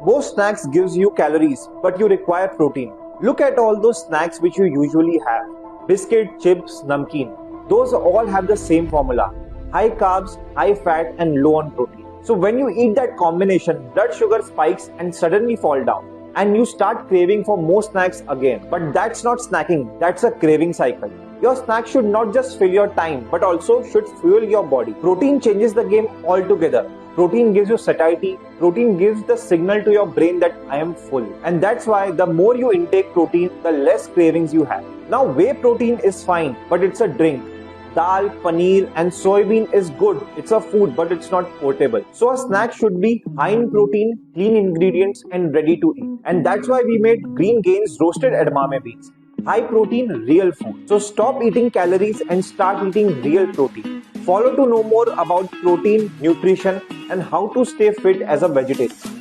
Most snacks gives you calories, but you require protein. Look at all those snacks which you usually have. Biscuit, chips, namkeen. Those all have the same formula. High carbs, high fat and low on protein. So when you eat that combination, blood sugar spikes and suddenly fall down. And you start craving for more snacks again. But that's not snacking, that's a craving cycle. Your snack should not just fill your time, but also should fuel your body. Protein changes the game altogether. Protein gives you satiety. Protein gives the signal to your brain that I am full. And that's why the more you intake protein, the less cravings you have. Now, whey protein is fine, but it's a drink. Dal, paneer and soybean is good. It's a food, but it's not portable. So a snack should be high in protein, clean ingredients and ready to eat. And that's why we made Green Gains roasted edamame beans. High protein, real food. So stop eating calories and start eating real protein. Follow to know more about protein, nutrition and how to stay fit as a vegetarian.